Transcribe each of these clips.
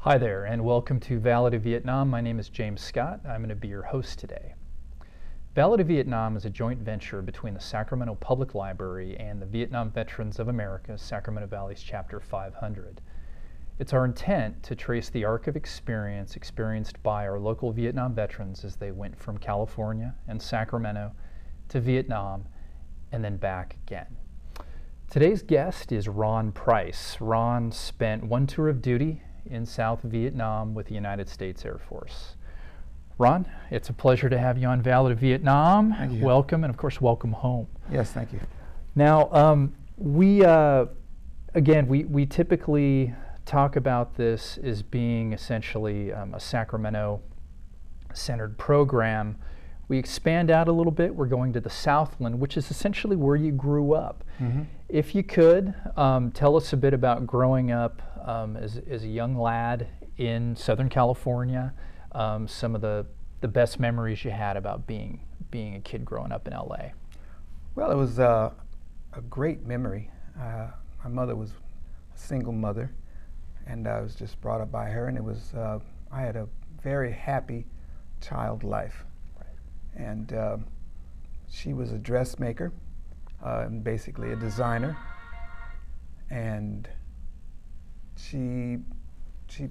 Hi there, and welcome to Valley to Vietnam. My name is James Scott. I'm going to be your host today. Valley to Vietnam is a joint venture between the Sacramento Public Library and the Vietnam Veterans of America, Sacramento Valley's Chapter 500. It's our intent to trace the arc of experience experienced by our local Vietnam veterans as they went from California and Sacramento to Vietnam and then back again. Today's guest is Ron Price. Ron spent one tour of duty in South Vietnam with the United States Air Force. Ron, it's a pleasure to have you on Valley to Vietnam. Thank you. Welcome, and of course, welcome home. Yes, thank you. Now, we typically talk about this as being essentially a Sacramento-centered program. We expand out a little bit. We're going to the Southland, which is essentially where you grew up. Mm-hmm. If you could, tell us a bit about growing up as a young lad in Southern California, some of the best memories you had about being a kid growing up in LA. Well, it was a great memory. My mother was a single mother, and I was just brought up by her, and it was I had a very happy child life. And she was a dressmaker, basically a designer, and she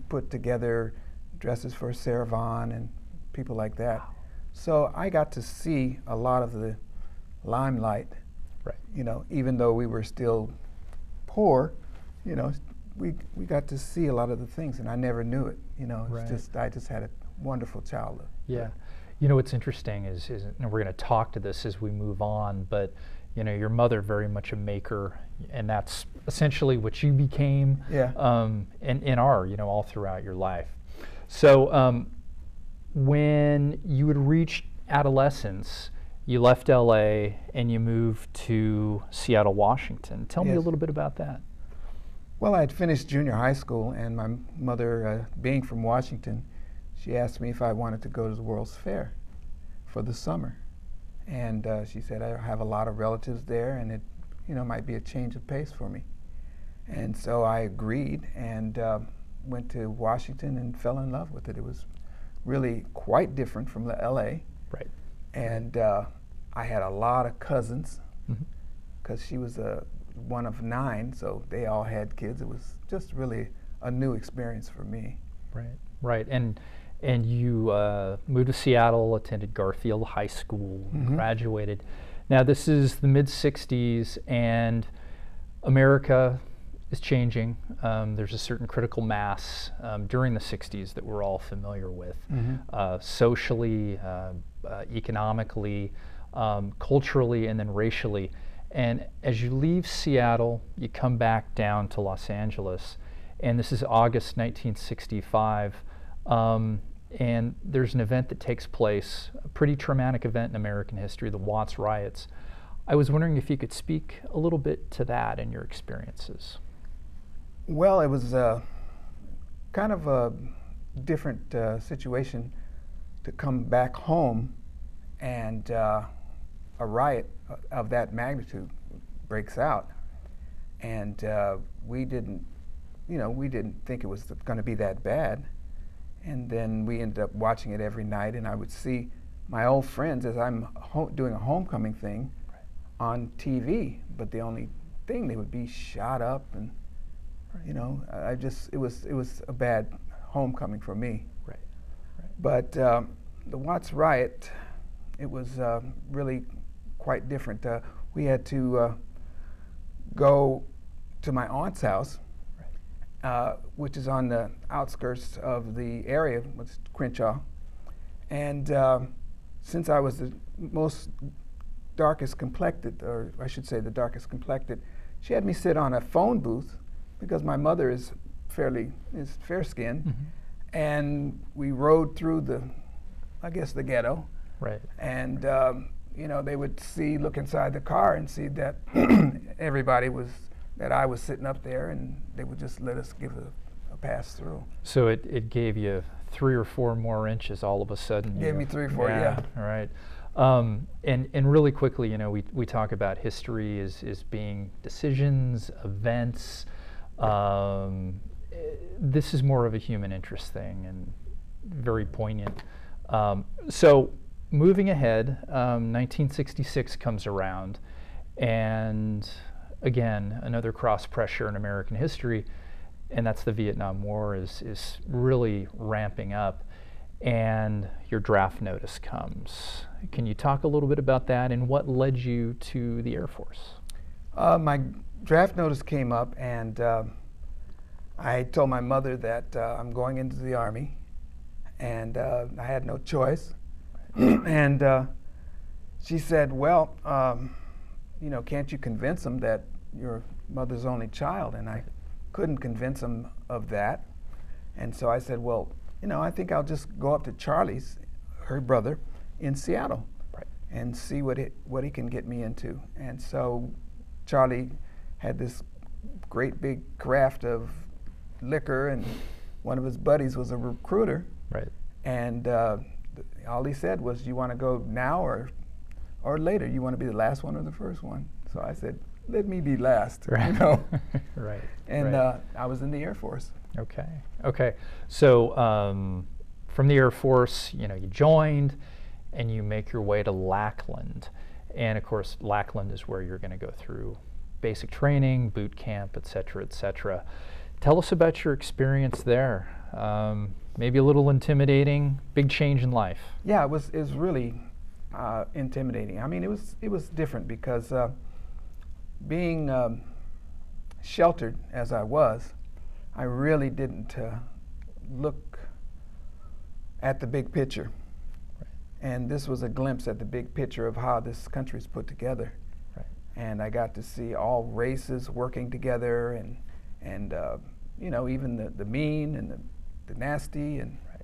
put together dresses for Sarah Vaughan and people like that. Wow. So I got to see a lot of the limelight. Right. You know, even though we were still poor, you know, we got to see a lot of the things, and I never knew it. You know, right. I just had a wonderful childhood. Yeah. You know, what's interesting is and we're going to talk to this as we move on, but you know, your mother very much a maker, and that's essentially what you became. Yeah. And are, you know, all throughout your life. So when you had reached adolescence, you left LA and you moved to Seattle, Washington. Tell me a little bit about that. Well, I had finished junior high school, and my mother, being from Washington, she asked me if I wanted to go to the World's Fair for the summer. And she said, I have a lot of relatives there, and it, you know, might be a change of pace for me. And so I agreed and went to Washington and fell in love with it. It was really quite different from the LA. Right. And I had a lot of cousins, because she was one of 9, so they all had kids. It was just really a new experience for me. Right, right. And you moved to Seattle, attended Garfield High School, graduated. Now this is the mid-'60s, and America is changing. There's a certain critical mass during the '60s that we're all familiar with, socially, economically, culturally, and then racially. And as you leave Seattle, you come back down to Los Angeles, and this is August 1965. And there's an event that takes place, a pretty traumatic event in American history, the Watts riots. I was wondering if you could speak a little bit to that and your experiences. Well, it was kind of a different situation to come back home and a riot of that magnitude breaks out. And we didn't think it was going to be that bad. And then we ended up watching it every night, and I would see my old friends as I'm doing a homecoming thing on TV, but the only thing, they would be shot up, and you know, it was a bad homecoming for me. Right. Right. But the Watts riot, it was really quite different. We had to go to my aunt's house, which is on the outskirts of the area, which is Crenshaw. And since I was the most darkest complected, or I should say the darkest complected, she had me sit on a phone booth because my mother is fair-skinned. And we rode through the ghetto. Right. And you know, they would look inside the car and see that that I was sitting up there, and they would just let us give a pass through. So it gave you 3 or 4 more inches all of a sudden. Gave me 3 or 4, yeah. All right. And really quickly, you know, we talk about history as being decisions, events, this is more of a human interest thing and very poignant. So moving ahead, 1966 comes around, and again, another cross pressure in American history, and that's the Vietnam War is really ramping up, and your draft notice comes. Can you talk a little bit about that and what led you to the Air Force? My draft notice came up, and I told my mother that I'm going into the Army, and I had no choice. And she said, well, you know, can't you convince them that your mother's only child? And I couldn't convince them of that. And so I said, well, you know, I think I'll just go up to Charlie's, her brother, in Seattle, and see what he can get me into. And so Charlie had this great big carafe of liquor, and one of his buddies was a recruiter. Right. And all he said was, you want to go now or later? You want to be the last one or the first one? So I said, let me be last, right. You know. Right. And right. I was in the Air Force. Okay. Okay. So from the Air Force, you know, you joined, and you make your way to Lackland, and of course, Lackland is where you're going to go through basic training, boot camp, et cetera, et cetera. Tell us about your experience there. Maybe a little intimidating, big change in life. Yeah, it was really intimidating. I mean, it was different because being sheltered as I was, I really didn't look at the big picture. Right. And this was a glimpse at the big picture of how this country's put together. Right. And I got to see all races working together, and you know, even the mean and the nasty, and right.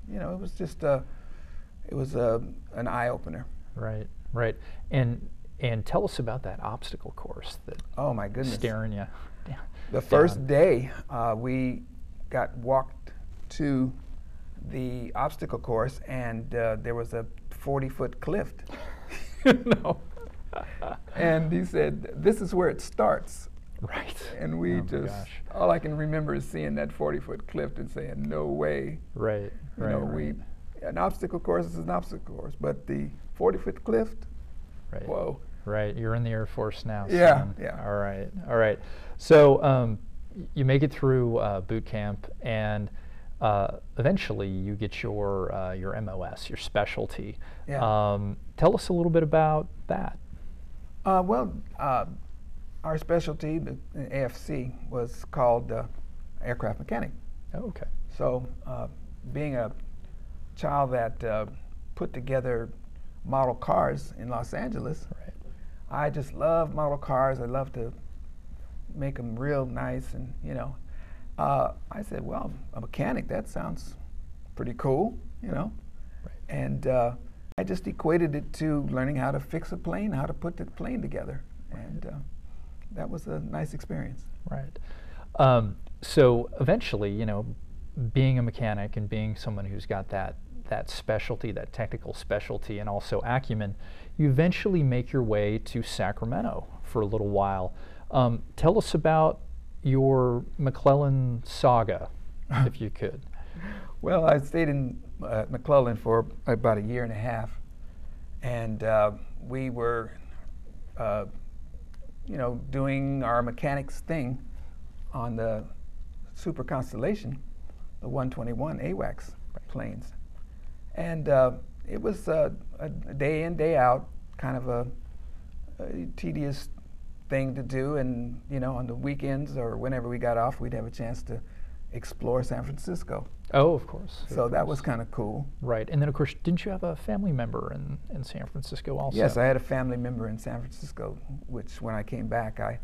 you know, it was just an eye opener. Right, right. And tell us about that obstacle course that oh my goodness, staring you. The first day we got walked to the obstacle course, and there was a 40-foot cliff. No. And he said, this is where it starts. Right. And we all I can remember is seeing that 40-foot cliff and saying, no way. Right, you right, know, right. An obstacle course is an obstacle course, but the 40-foot cliff, right. Whoa. Right, you're in the Air Force now. Yeah, son. yeah. All right, all right. So you make it through boot camp, and eventually you get your MOS, your specialty. Yeah. Tell us a little bit about that. Well, our specialty, the AFC, was called aircraft mechanic. Oh, okay. So being a child that put together model cars in Los Angeles, right. I just love model cars. I love to make them real nice, and you know, I said, well, a mechanic, that sounds pretty cool, you know. Right. And I just equated it to learning how to fix a plane, how to put the plane together, and that was a nice experience. Right. So eventually, you know, being a mechanic and being someone who's got that specialty, that technical specialty, and also acumen, you eventually make your way to Sacramento for a little while. Tell us about your McClellan saga, if you could. Well, I stayed in McClellan for about a year and a half, and we were, you know, doing our mechanics thing on the Super Constellation, the 121 AWACS planes. And it was a day in, day out, kind of a tedious thing to do. And, you know, on the weekends or whenever we got off, we'd have a chance to explore San Francisco. Oh, of course. So that was kind of cool. Right. And then, of course, didn't you have a family member in San Francisco also? Yes, I had a family member in San Francisco, which when I came back, I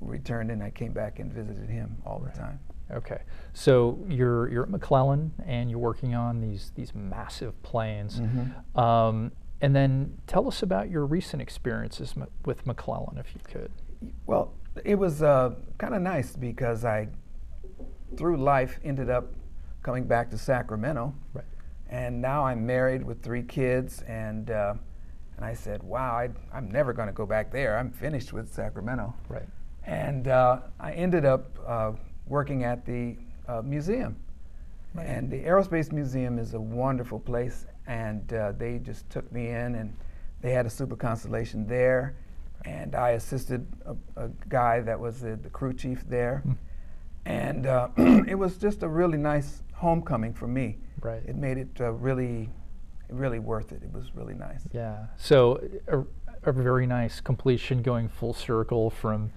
returned and I came back and visited him all the time. Okay, so you're at McClellan and you're working on these massive planes, and then tell us about your recent experiences with McClellan, if you could. Well, it was kind of nice because I, through life, ended up coming back to Sacramento, right. And now I'm married with 3 kids, and I said, wow, I'm never going to go back there. I'm finished with Sacramento. Right. And I ended up working at the museum. Right. And the Aerospace Museum is a wonderful place, and they just took me in, and they had a super constellation there, and I assisted a guy that was the crew chief there, and it was just a really nice homecoming for me. Right. It made it really worth it. It was really nice. Yeah. So a very nice completion, going full circle from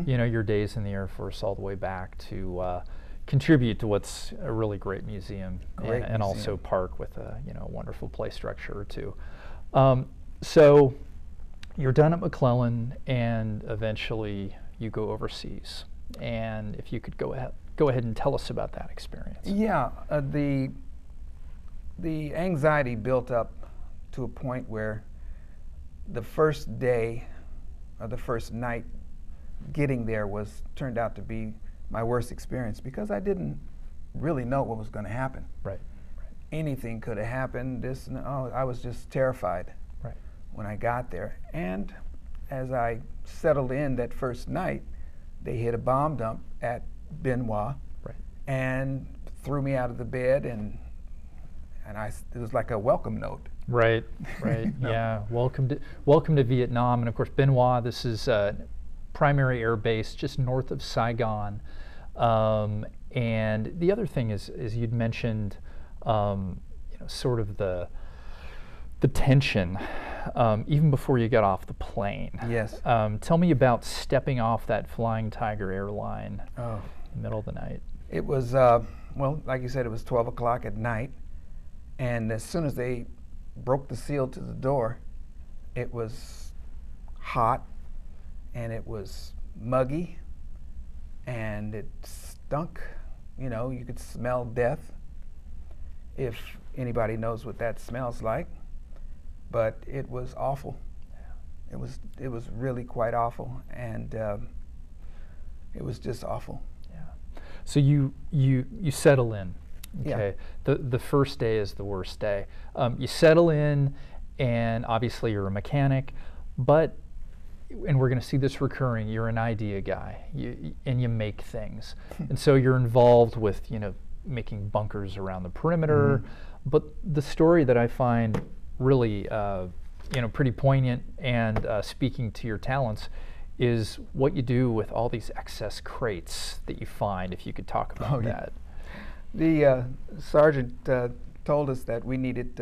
you know, your days in the Air Force all the way back to contribute to what's a really great museum, and also park with a, you know, wonderful play structure too. So you're done at McClellan, and eventually you go overseas. And if you could go ahead and tell us about that experience. Yeah, the anxiety built up to a point where the first day or the first night getting there turned out to be my worst experience, because I didn't really know what was going to happen. Right. Anything could have happened. I was just terrified when I got there. And as I settled in that first night, they hit a bomb dump at Benoit and threw me out of the bed, and it was like a welcome note. Right. Yeah. Welcome to Vietnam. And of course, Benoit, this is primary air base just north of Saigon. And the other thing is you'd mentioned, you know, sort of the tension even before you got off the plane. Yes. Tell me about stepping off that Flying Tiger airline in the middle of the night. It was, well, like you said, it was 12 o'clock at night. And as soon as they broke the seal to the door, it was hot, and it was muggy, and it stunk. You know, you could smell death, if anybody knows what that smells like. But it was awful. It was really quite awful, and it was just awful. Yeah. So you settle in. Okay. Yeah. The first day is the worst day. You settle in, and obviously you're a mechanic, but, and we're going to see this recurring, you're an idea guy, and you make things. And so you're involved with, you know, making bunkers around the perimeter. But the story that I find really, you know, pretty poignant and speaking to your talents is what you do with all these excess crates that you find, if you could talk about that. The sergeant told us that we needed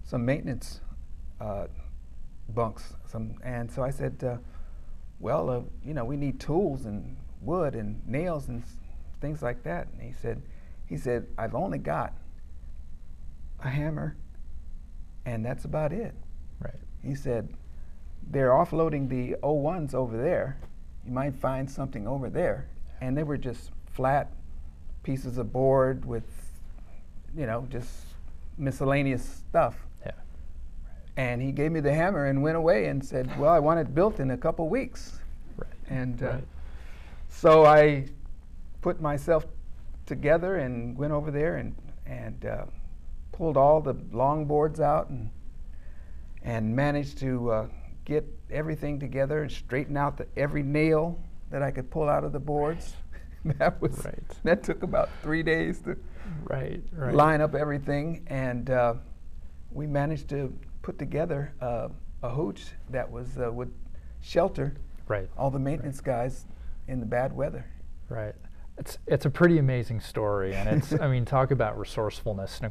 some maintenance bunks, and so I said, well, you know, we need tools and wood and nails and things like that. And he said, I've only got a hammer, and that's about it. Right. He said, they're offloading the O1s over there. You might find something over there. And they were just flat pieces of board with, you know, just miscellaneous stuff. Yeah. And he gave me the hammer and went away and said, well, I want it built in a couple weeks. Right. And so I put myself together and went over there and pulled all the long boards out and managed to get everything together and straighten out every nail that I could pull out of the boards. That took about 3 days to line up everything, and we managed to put together a hooch that would shelter all the maintenance guys in the bad weather. Right. It's a pretty amazing story, and it's I mean, talk about resourcefulness.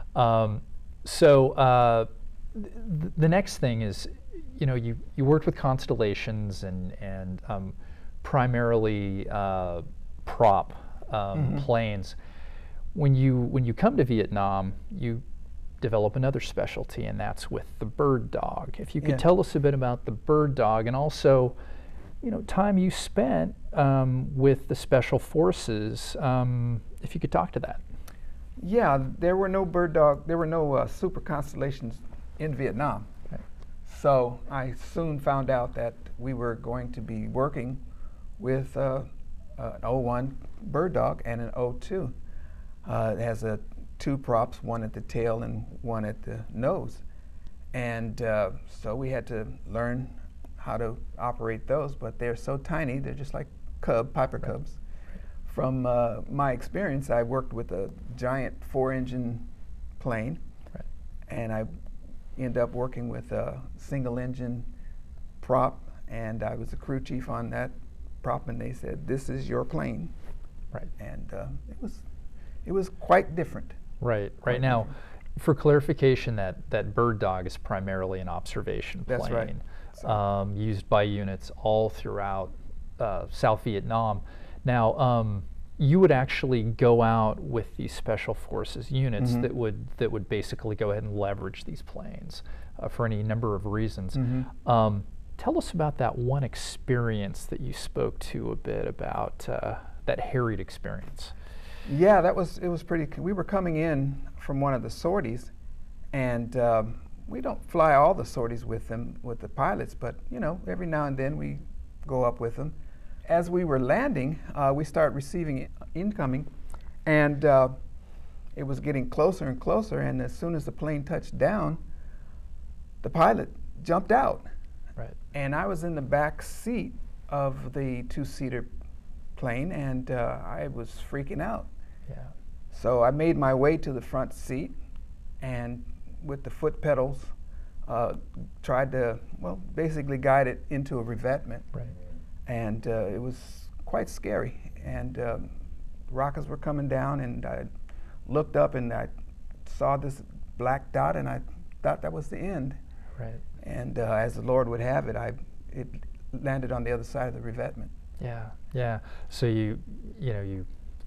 So the next thing is, you know, you worked with constellations and primarily prop planes. When you come to Vietnam, you develop another specialty, and that's with the bird dog. If you could tell us a bit about the bird dog, and also, you know, time you spent with the special forces, if you could talk to that. Yeah, there were no bird dog, there were no super constellations in Vietnam. Okay. So I soon found out that we were going to be working with an O1 bird dog and an O2. It has two props, one at the tail and one at the nose. And so we had to learn how to operate those, but they're so tiny, they're just like Piper Cubs, from my experience, I worked with a giant 4-engine plane, Right. and I ended up working with a single-engine prop, and I was the crew chief on that prop, and they said, "This is your plane." Right. And it was quite different. Right. Right now, for clarification, that Bird Dog is primarily an observation plane. That's right. Used by units all throughout South Vietnam. Now, you would actually go out with these special forces units that would basically go ahead and leverage these planes for any number of reasons. Tell us about that one experience that you spoke to a bit about, that harried experience. Yeah, it was pretty. We were coming in from one of the sorties, and we don't fly all the sorties with the pilots, but every now and then we go up with them. As we were landing, we started receiving incoming, and it was getting closer and closer. And as soon as the plane touched down, the pilot jumped out. Right. And I was in the back seat of the 2-seater plane, and I was freaking out. Yeah. So I made my way to the front seat, and with the foot pedals, tried to, basically guide it into a revetment. Right. And it was quite scary. And rockets were coming down, and I looked up and I saw this black dot, and I thought that was the end. Right. And as the Lord would have it, it landed on the other side of the revetment. Yeah, yeah. So you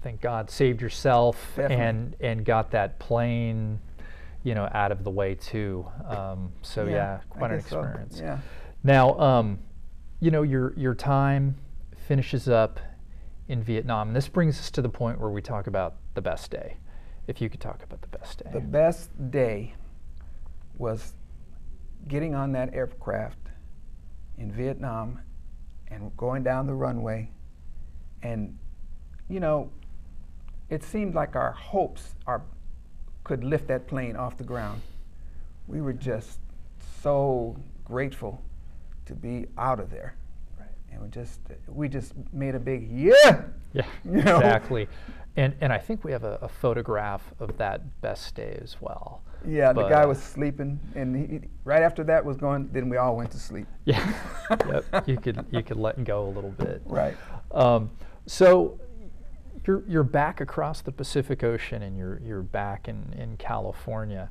thank God, saved yourself. Definitely. and got that plane, out of the way too. So yeah, quite an experience. So. Yeah. Now, your time finishes up in Vietnam, and this brings us to the point where we talk about the best day. If you could talk about the best day. The best day was getting on that aircraft in Vietnam and going down the runway, and it seemed like our hopes could lift that plane off the ground. We were just so grateful to be out of there. Right. And we just made a big yeah. Yeah, exactly. And I think we have a photograph of that best day as well. Yeah, the guy was sleeping, and he, right after that was going, then we all went to sleep. Yeah, yep. You could let go a little bit. Right. So you're back across the Pacific Ocean, and you're back in California,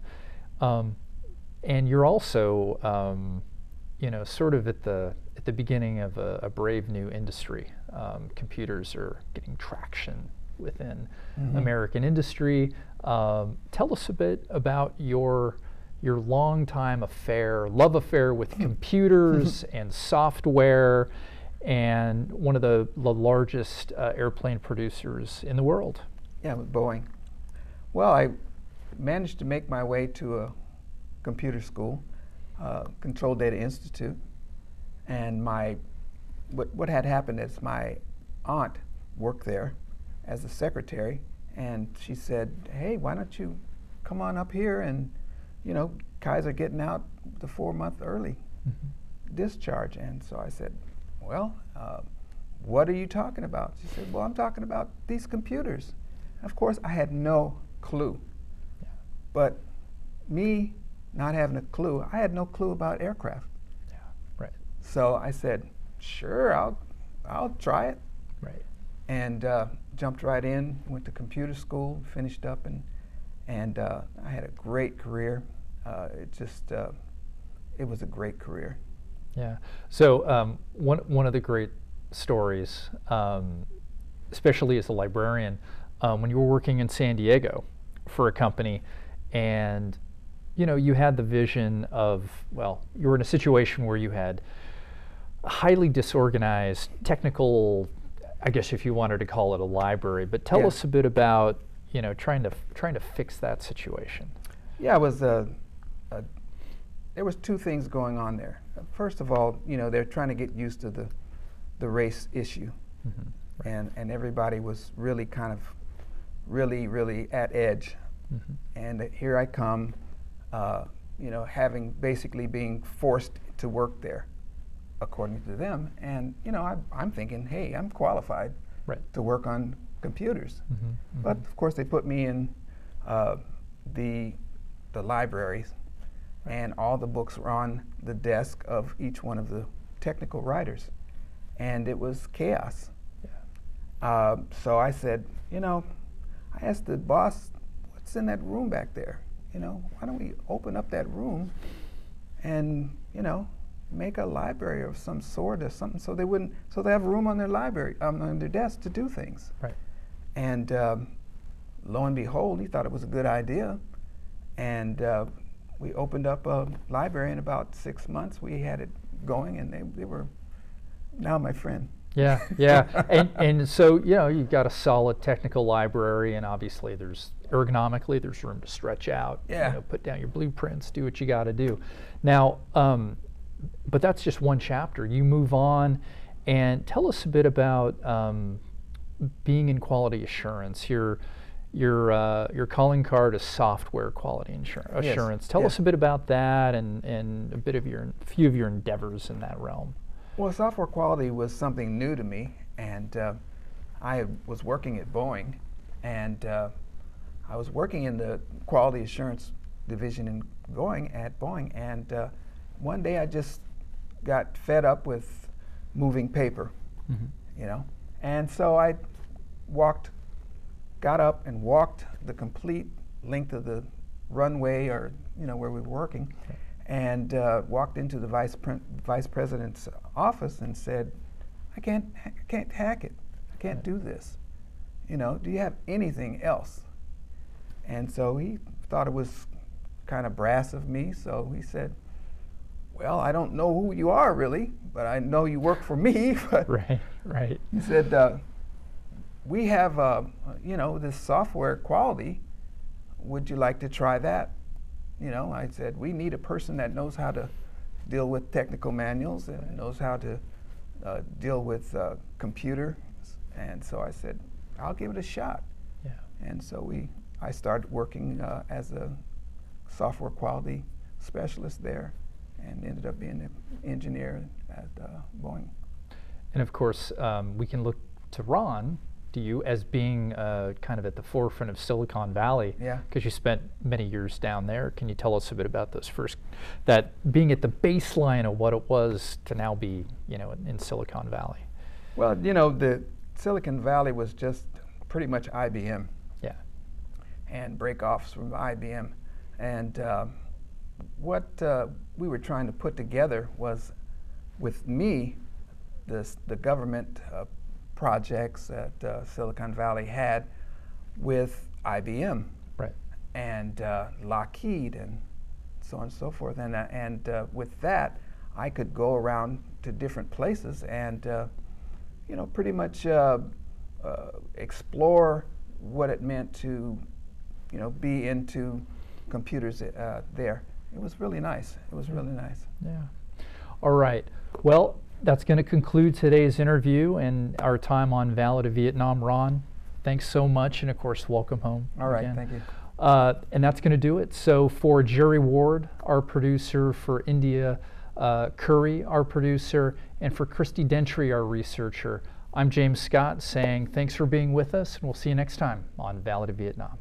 and you're also sort of at the beginning of a brave new industry. Computers are getting traction within American industry. Tell us a bit about your longtime love affair with computers and software, and one of the largest airplane producers in the world. Yeah, with Boeing. Well, I managed to make my way to a computer school, Control Data Institute, and what had happened is my aunt worked there as a secretary, and she said, "Hey, why don't you come on up here, and guys are getting out the 4-month early discharge." And so I said, "Well, what are you talking about?" She said, "Well, I'm talking about these computers." Of course, I had no clue. Yeah. But me not having a clue, I had no clue about aircraft. Yeah. Right. So I said, "Sure, I'll try it." Right. And jumped right in, went to computer school, finished up, and I had a great career. It was a great career. Yeah. So one of the great stories, especially as a librarian, when you were working in San Diego for a company, and you had the vision of, you were in a situation where you had a highly disorganized technical, I guess if you wanted to call it a library, but tell us a bit about trying to fix that situation. Yeah, it was there was two things going on there. First of all, they're trying to get used to the race issue, right. and everybody was really kind of really at edge, and here I come, having basically being forced to work there, according to them, and I'm thinking, hey, I'm qualified right. to work on computers. Mm-hmm. But of course, they put me in the libraries, and all the books were on the desk of each one of the technical writers, and it was chaos. Yeah. So I said, you know, I asked the boss, what's in that room back there? You know, why don't we open up that room and, you know, make a library of some sort or something, so they wouldn't, so they have room on their library, on their desk to do things. Right. And lo and behold, he thought it was a good idea, and we opened up a library. In about 6 months, we had it going, and they were now my friend. Yeah, yeah, and so, you know, you've got a solid technical library, and obviously there's ergonomically there's room to stretch out. Yeah. You know, put down your blueprints, do what you got to do. Now, but that's just one chapter. You move on, and tell us a bit about being in quality assurance. Your calling card is software quality assurance. Yes. Tell Yes. us a bit about that, and a bit of few of your endeavors in that realm. Well, software quality was something new to me, and I was working at Boeing, and I was working in the quality assurance division at Boeing, and one day I just got fed up with moving paper, Mm-hmm. you know, and so I got up and walked the complete length of the runway, or, you know, where we were working, Okay. and walked into the vice president's office and said, I can't hack it. I can't do this. You know, do you have anything else? And so he thought it was kind of brass of me, so he said, well, I don't know who you are really, but I know you work for me. But Right, right. he said, we have, you know, this software quality. Would you like to try that? You know, I said, we need a person that knows how to deal with technical manuals and knows how to deal with computers. And so I said, I'll give it a shot. Yeah. And so I started working as a software quality specialist there, and ended up being an engineer at Boeing. And of course, we can look to Ron, to you, as being kind of at the forefront of Silicon Valley. Yeah. Because you spent many years down there. Can you tell us a bit about that being at the baseline of what it was to now be, you know, in Silicon Valley? Well, you know, the Silicon Valley was just pretty much IBM. Yeah. And break-offs from IBM. And what we were trying to put together was, with me, the government projects that Silicon Valley had with IBM, Right. and Lockheed, and so on and so forth. And with that, I could go around to different places and, you know, pretty much explore what it meant to, you know, be into computers there. It was really nice. It was really nice. Yeah. All right. Well, that's going to conclude today's interview and our time on Valid of Vietnam. Ron, thanks so much, and of course, welcome home. All right, again. thank you. And that's going to do it. So for Jerry Ward, our producer, for India Curry, our producer, and for Christy Dentry, our researcher, I'm James Scott saying thanks for being with us, and we'll see you next time on Valid of Vietnam.